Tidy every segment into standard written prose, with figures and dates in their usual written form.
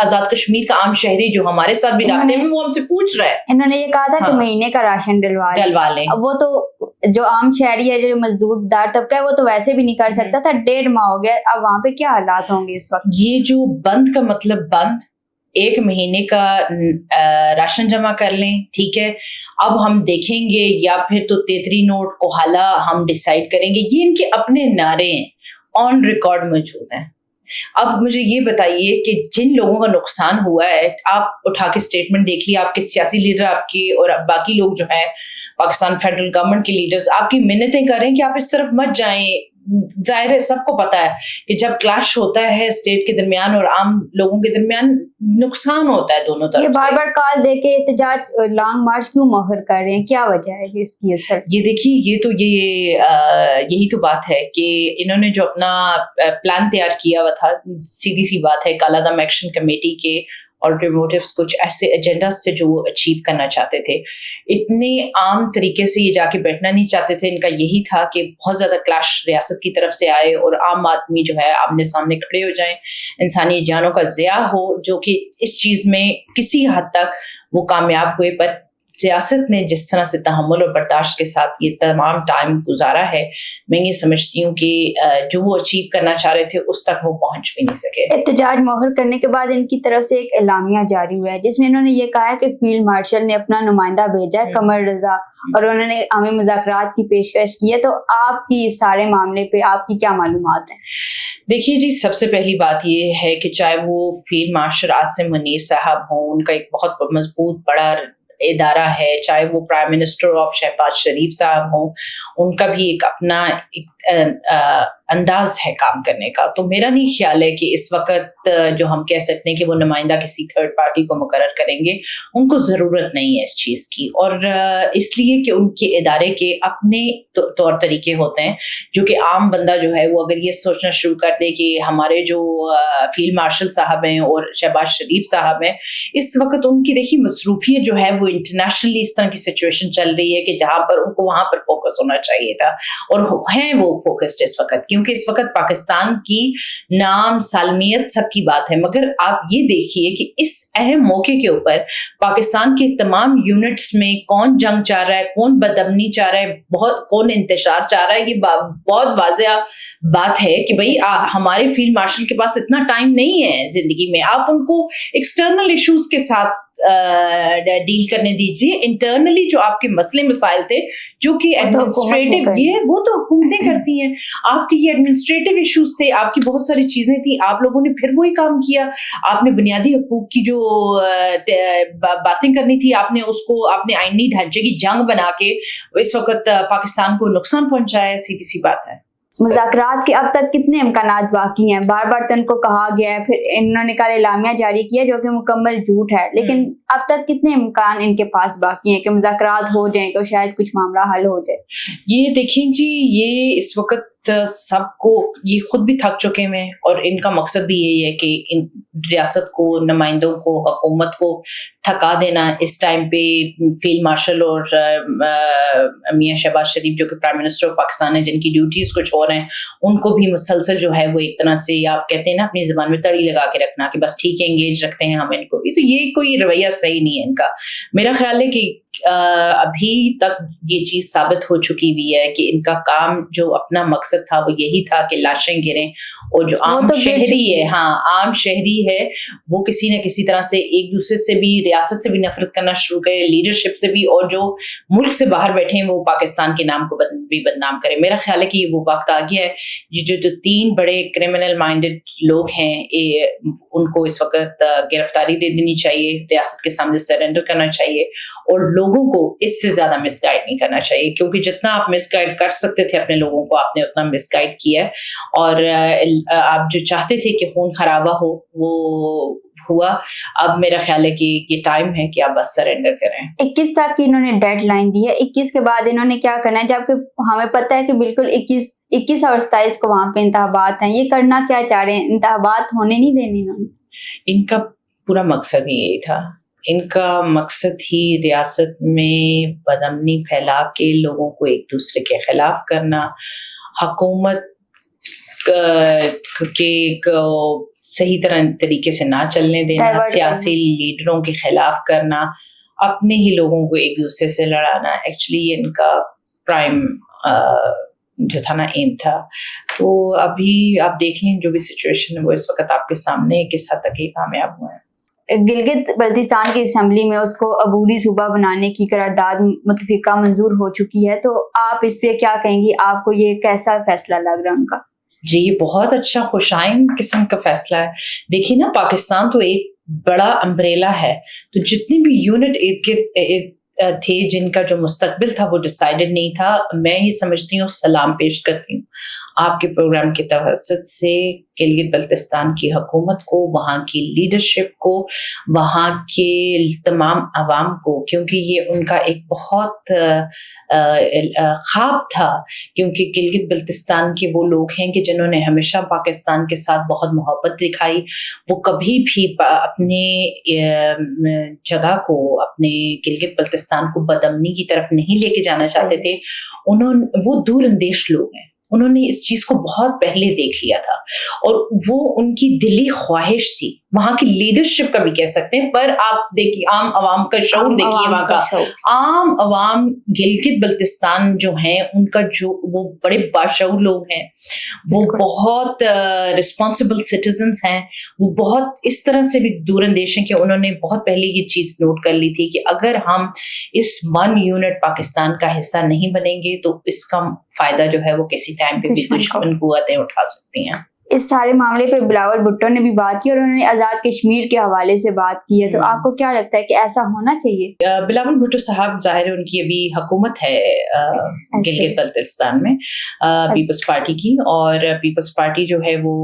آزاد کشمیر کا عام شہری جو ہمارے ساتھ بھی رابطے میں وہ ہم سے پوچھ رہا ہے. انہوں نے یہ کہا تھا کہ مہینے کا راشن ڈلوا لیں. اب وہ تو جو عام شہری ہے, جو مزدور دار طبقہ ہے, وہ تو ویسے بھی نہیں کر سکتا تھا. 1.5 ماہ ہو گیا, اب وہاں پہ کیا حالات ہوں گے اس وقت؟ یہ جو بند کا مطلب بند, 1 مہینے کا راشن جمع کر لیں, ٹھیک ہے, اب ہم دیکھیں گے, یا پھر تو 33 نوٹ کو حالہ ہم ڈیسائیڈ کریں گے. یہ ان کے اپنے نعرے ہیں, آن ریکارڈ موجود ہیں. اب مجھے یہ بتائیے کہ جن لوگوں کا نقصان ہوا ہے, آپ اٹھا کے اسٹیٹمنٹ دیکھ لیے, آپ کے سیاسی لیڈر آپ کے اور باقی لوگ جو ہیں پاکستان فیڈرل گورنمنٹ کے لیڈرز آپ کی منتیں کر رہے ہیں کہ آپ اس طرف مت جائیں. ظاہر ہے سب کو پتا ہے کہ جب کلیش ہوتا ہے اسٹیٹ کے درمیان اور عام لوگوں کے درمیان, نقصان ہوتا ہے دونوں طرف. یہ بار بار کال دے کے احتجاج لانگ مارچ کیوں مؤخر کر رہے ہیں, کیا وجہ ہے اس کی اصل؟ یہ دیکھیے, یہی تو بات ہے کہ انہوں نے جو اپنا پلان تیار کیا ہوا تھا, سیدھی سی بات ہے, کالا دام ایکشن کمیٹی کے آلٹرنیٹیوز کچھ ایسے ایجنڈاز تھے جو وہ اچیو کرنا چاہتے تھے. اتنے عام طریقے سے یہ جا کے بیٹھنا نہیں چاہتے تھے. ان کا یہی تھا کہ بہت زیادہ کلیش ریاست کی طرف سے آئے اور عام آدمی جو ہے آمنے سامنے کھڑے ہو جائیں, انسانی جانوں کا ضیاع ہو, جو کہ اس چیز میں کسی حد تک وہ کامیاب ہوئے. پر سیاست نے جس طرح سے تحمل اور برداشت کے ساتھ یہ تمام ٹائم گزارا ہے, میں یہ سمجھتی ہوں کہ جو وہ اچیو کرنا چاہ رہے تھے اس تک وہ پہنچ بھی نہیں سکے. احتجاج مؤخر کرنے کے بعد ان کی طرف سے ایک اعلامیہ جاری ہوا ہے جس میں انہوں نے یہ کہا ہے کہ فیلڈ مارشل نے اپنا نمائندہ بھیجا ہے قمر رضا, اور انہوں نے ہمیں مذاکرات کی پیشکش کی ہے. تو آپ کی اس سارے معاملے پہ آپ کی کیا معلومات ہیں؟ دیکھیے جی, سب سے پہلی بات یہ ہے کہ چاہے وہ فیلڈ مارشل عاصم منیر صاحب ہوں, ان کا ایک بہت مضبوط بڑا ادارہ ہے, چاہے وہ پرائم منسٹر آف شہباز شریف صاحب ہوں, ان کا بھی ایک اپنا انداز ہے کام کرنے کا. تو میرا نہیں خیال ہے کہ اس وقت جو ہم کہہ سکتے ہیں کہ وہ نمائندہ کسی تھرڈ پارٹی کو مقرر کریں گے, ان کو ضرورت نہیں ہے اس چیز کی. اور اس لیے کہ ان کے ادارے کے اپنے طور طریقے ہوتے ہیں, جو کہ عام بندہ جو ہے وہ اگر یہ سوچنا شروع کر دے کہ ہمارے جو فیلڈ مارشل صاحب ہیں اور شہباز شریف صاحب ہیں, اس وقت ان کی دیکھیے مصروفیت جو ہے وہ انٹرنیشنلی اس طرح کی سچویشن چل رہی ہے کہ جہاں پر ان کو وہاں پر فوکس ہونا چاہیے تھا, اور ہیں وہ فوکسڈ اس وقت, کیونکہ اس وقت پاکستان کی نام سالمیت سب کی بات ہے. مگر آپ یہ دیکھیے کہ اس اہم موقع کے اوپر پاکستان کے تمام یونٹس میں کون جنگ چاہ رہا ہے, کون بدامنی چاہ رہا ہے, کون انتشار چاہ رہا ہے. یہ بہت واضح بات ہے کہ بھئی ہمارے فیلڈ مارشل کے پاس اتنا ٹائم نہیں ہے زندگی میں. آپ ان کو ایکسٹرنل ایشوز کے ساتھ ڈیل کرنے دیجیے. انٹرنلی جو آپ کے مسئلے مسائل تھے جو کہ ایڈمنسٹریٹو, یہ وہ تو حکومتیں کرتی ہیں. آپ کے یہ ایڈمنسٹریٹو ایشوز تھے, آپ کی بہت ساری چیزیں تھیں, آپ لوگوں نے پھر وہی کام کیا. آپ نے بنیادی حقوق کی جو باتیں کرنی تھی, آپ نے اس کو آپ نے آئینی ڈھانچے کی جنگ بنا کے اس وقت پاکستان کو نقصان پہنچایا. سیدھی سی بات ہے. مذاکرات کے اب تک کتنے امکانات باقی ہیں؟ بار بار تو ان کو کہا گیا ہے, پھر انہوں نے کل اعلامیہ جاری کیا جو کہ مکمل جھوٹ ہے, لیکن اب تک کتنے امکان ان کے پاس باقی ہیں کہ مذاکرات ہو جائیں, کہ شاید کچھ معاملہ حل ہو جائے؟ یہ دیکھیں جی, یہ اس وقت سب کو یہ خود بھی تھک چکے ہیں, اور ان کا مقصد بھی یہی ہے کہ ان ریاست کو, نمائندوں کو, حکومت کو تھکا دینا. اس ٹائم پہ فیلڈ مارشل اور میاں شہباز شریف جو کہ پرائم منسٹر آف پاکستان ہے, جن کی ڈیوٹیز کچھ اور ہیں, ان کو بھی مسلسل جو ہے وہ ایک طرح سے آپ کہتے ہیں نا اپنی زبان میں تڑی لگا کے رکھنا کہ بس ٹھیک ہے انگیج رکھتے ہیں ہم ان کو بھی. تو یہ کوئی رویہ صحیح نہیں ہے ان کا. میرا خیال ہے کہ ابھی تک یہ چیز ثابت ہو چکی ہوئی ہے کہ ان کا کام جو اپنا مقصد تھا وہ یہی تھا کہ لاشیں گریں, اور جو عام شہری ہے, عام شہری ہے, وہ کسی نہ کسی طرح سے ایک دوسرے سے بھی, ریاست سے بھی نفرت کرنا شروع کرے, لیڈرشپ سے بھی, اور جو ملک سے باہر بیٹھے ہیں وہ پاکستان کے نام کو بھی بدنام کرے. میرا خیال ہے کہ یہ وہ وقت آ گیا ہے جو 3 بڑے کرمنل مائنڈڈ لوگ ہیں, ان کو اس وقت گرفتاری دے دینی چاہیے, ریاست کے سامنے سرنڈر کرنا چاہیے, اور لوگوں کو اس سے زیادہ مس گائڈ نہیں کرنا چاہیے, کیونکہ جتنا آپ مس گائڈ کر سکتے تھے اپنے لوگوں کو آپ نے اتنا مس گائڈ کیا. اور آپ جو چاہتے تھے کہ خون خرابہ ہو وہ ہوا. اب میرا خیال ہے کہ یہ ٹائم ہے کہ آپ بس سرنڈر کریں. 21 تک کی انہوں نے ڈیڈ لائن دی ہے. 21 کے بعد انہوں نے کیا کرنا ہے, جبکہ ہمیں پتہ ہے کہ بالکل 21 اور 27 کو وہاں پہ انتخابات ہیں. یہ کرنا کیا چاہ رہے ہیں؟ انتخابات ہونے نہیں دینے انہوں نے. ان کا پورا مقصد ہی یہی تھا. ان کا مقصد ہی ریاست میں بدامنی پھیلا کے لوگوں کو ایک دوسرے کے خلاف کرنا, حکومت صحیح طریقے سے نہ چلنے دینا, سیاسی لیڈروں کے خلاف کرنا, اپنے ہی لوگوں کو ایک دوسرے سے لڑانا, ایکچولی ان کا پرائم جو تھا نا ایم تھا. تو ابھی آپ دیکھ لیں جو بھی سچویشن ہے وہ اس وقت آپ کے سامنے ہے, کس حد تک یہ کامیاب ہوئے ہیں. گلگت بلتستان کی اسمبلی میں اس کو عبوری صوبہ بنانے کی قرارداد متفقہ منظور ہو چکی ہے, تو آپ اس پہ کیا کہیں گی؟ آپ کو یہ کیسا فیصلہ لگ رہا ہے ان کا؟ جی یہ بہت اچھا خوشائن قسم کا فیصلہ ہے. دیکھیے نا, پاکستان تو ایک بڑا امبریلا ہے, تو جتنی بھی یونٹ تھے جن کا جو مستقبل تھا وہ ڈیسائیڈڈ نہیں تھا. میں یہ سمجھتی ہوں, سلام پیش کرتی ہوں آپ کے پروگرام کی توسط سے گلگت بلتستان کی حکومت کو, وہاں کی لیڈرشپ کو, وہاں کے تمام عوام کو, کیونکہ یہ ان کا ایک بہت خواب تھا. کیونکہ گلگت بلتستان کے وہ لوگ ہیں کہ جنہوں نے ہمیشہ پاکستان کے ساتھ بہت محبت دکھائی. وہ کبھی بھی اپنے جگہ کو, اپنے گلگت بلتستان کو بدامنی کی طرف نہیں لے کے جانا چاہتے تھے. وہ دور اندیش لوگ ہیں, انہوں نے اس چیز کو بہت پہلے دیکھ لیا تھا, اور وہ ان کی دلی خواہش تھی. وہاں کی لیڈرشپ کا بھی کہہ سکتے ہیں, پر آپ دیکھیے عام عوام کا شعور دیکھیے, وہاں کا عام عوام گلگت بلتستان جو ہیں ان کا جو وہ بڑے باشعور لوگ ہیں, وہ بہت رسپانسبل سٹیزنس ہیں, وہ بہت اس طرح سے بھی دور اندیش ہیں کہ انہوں نے بہت پہلے یہ چیز نوٹ کر لی تھی کہ اگر ہم اس 1 یونٹ پاکستان کا حصہ نہیں بنیں گے تو اس کا فائدہ جو ہے وہ کسی ٹائم پہ بھی دشمن قوتیں اٹھا سکتی ہیں. اس سارے معاملے پہ بلاول بھٹو نے بھی بات کی اور انہوں نے آزاد کشمیر کے حوالے سے بات کی ہے, تو آپ کو کیا لگتا ہے کہ ایسا ہونا چاہیے؟ بلاول بھٹو صاحب ظاہر ہے ان کی ابھی حکومت ہے گلگت بلتستان میں پیپلز پارٹی کی, اور پیپلز پارٹی جو ہے وہ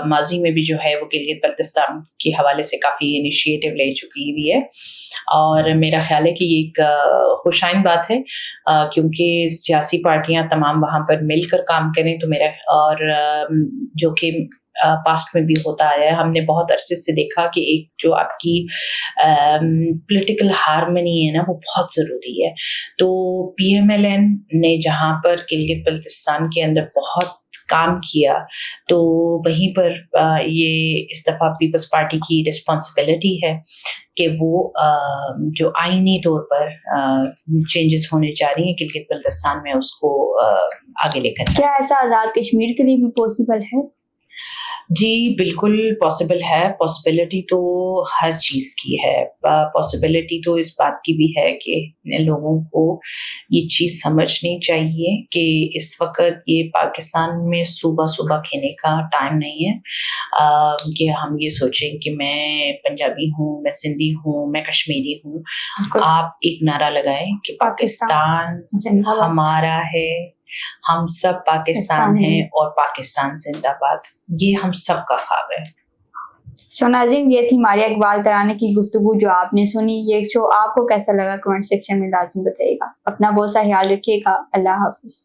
ماضی میں بھی جو ہے وہ گلگت بلتستان کے حوالے سے کافی انیشیٹو لے چکی ہوئی ہے. اور میرا خیال ہے کہ یہ ایک خوشائن بات ہے, کیونکہ سیاسی پارٹیاں تمام وہاں پر مل کر کام کریں تو میرا, اور جو کہ پاسٹ میں بھی ہوتا آیا ہے. ہم نے بہت عرصے سے دیکھا کہ ایک جو آپ کی پولیٹیکل ہارمنی ہے نا وہ بہت ضروری ہے. تو پی ایم ایل این نے جہاں پر گلگت بلتستان کے اندر بہت کام کیا, تو وہیں پر یہ اس دفعہ پیپلز پارٹی کی رسپانسبلٹی ہے کہ وہ جو آئینی طور پر چینجز ہونے جا رہی ہیں گلگت بلتستان میں اس کو آگے لے کر. کیا ایسا آزاد کشمیر کے لیے بھی پاسبل ہے؟ جی بالکل پاسبل ہے. پاسبلٹی تو ہر چیز کی ہے. پاسبلٹی تو اس بات کی بھی ہے کہ لوگوں کو یہ چیز سمجھنی چاہیے کہ اس وقت یہ پاکستان میں صوبہ کھینے کا ٹائم نہیں ہے کہ ہم یہ سوچیں کہ میں پنجابی ہوں, میں سندھی ہوں, میں کشمیری ہوں. آپ ایک نعرہ لگائیں کہ پاکستان ہمارا ہے, ہم سب پاکستان ہیں, اور پاکستان زندہ باد. یہ ہم سب کا خواب ہے. سو ناظرین, یہ تھی ماریہ اقبال ترانے کی گفتگو جو آپ نے سنی. یہ شو آپ کو کیسا لگا کمنٹ سیکشن میں لازم بتائیے گا. اپنا بہت سا خیال رکھیے گا. اللہ حافظ.